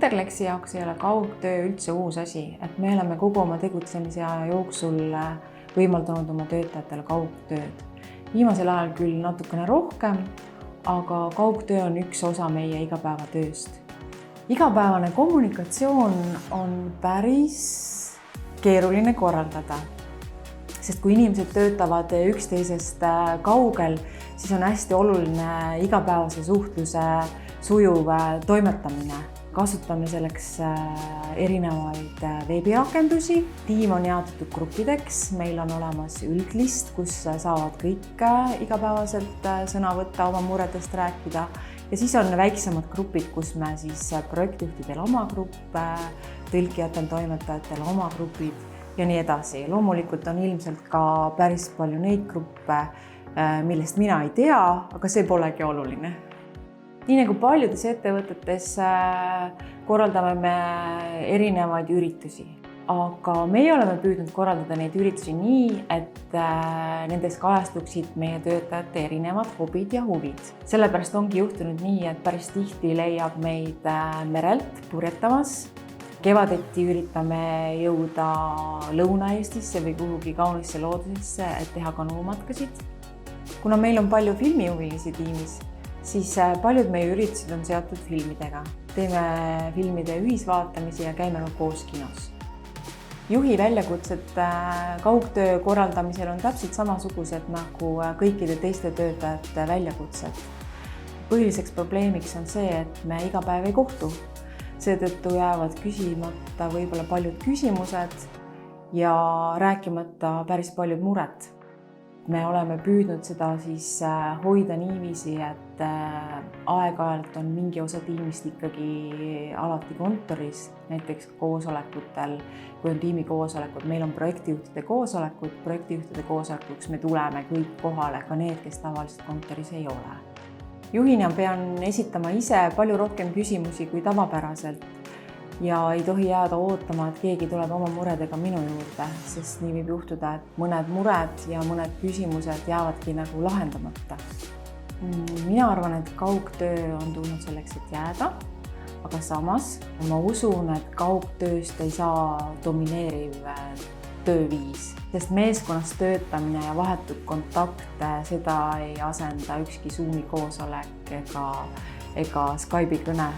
Interlexi jaoks ei ole kaugtöö üldse uus asi, et me oleme kogu oma tegutsemise aja jooksul võimaldanud oma töötajatele kaugtööd. Viimasel ajal küll natukene rohkem, aga kaugtöö on üks osa meie igapäevatööst. Igapäevane kommunikatsioon on päris keeruline korraldada, sest kui inimesed töötavad üksteisest kaugel, siis on hästi oluline igapäevase suhtluse sujuv toimetamine. Kasutame selleks erinevaid veebirakendusi. Tiim on jaotatud gruppideks. Meil on olemas üldlist, kus saavad kõik igapäevaselt sõna võtta, oma muredest rääkida. Ja siis on väiksemad grupid, kus me siis projektijuhtidel oma grupp, tõlkijatel, toimetajatel oma grupid ja nii edasi. Loomulikult on ilmselt ka päris palju neid gruppe, millest mina ei tea, aga see polegi oluline. Nii nagu paljudes ettevõtetes korraldame me erinevaid üritusi, aga meie oleme püüdnud korraldada neid üritusi nii, et nendes kajastuksid meie töötajate erinevad hobid ja huvid. Sellepärast ongi juhtunud nii, et päris tihti leiab meid merelt purjetamas. Kevadeti üritame jõuda Lõuna-Eestisse või kuhugi kaunisse loodusesse, et teha kanuumatkasid. Kuna meil on palju filmihuvilisi tiimis, siis paljud meie üritused on seotud filmidega. Teeme filmide ühisvaatamisi ja käime ka koos kinos. Juhi väljakutsed kaugtöö korraldamisel on täpselt samasugused nagu kõikide teiste töötajate väljakutsed. Põhiliseks probleemiks on see, et me iga päev ei kohtu. Seetõttu jäävad küsimata võib-olla paljud küsimused ja rääkimata päris paljud mured. Me oleme püüdnud seda siis hoida niiviisi, et aeg-ajalt on mingi osa tiimist ikkagi alati kontoris, näiteks koosolekutel, kui on tiimi koosolekud. Meil on projektijuhtide koosolekuks me tuleme kõik kohale, ka need, kes tavaliselt kontoris ei ole. Juhina pean esitama ise palju rohkem küsimusi kui tavapäraselt ja ei tohi jääda ootama, et keegi tuleb oma muredega minu juurde, sest nii võib juhtuda, et mõned mured ja mõned küsimused jäävadki nagu lahendamata. Mina arvan, et kaugtöö on tulnud selleks, et jääda, aga samas ma usun, et kaugtööst ei saa domineeriv tööviis, sest meeskonnas töötamine ja vahetud kontakt, seda ei asenda ükski Zoomi koosolek ega Skype'i kõne.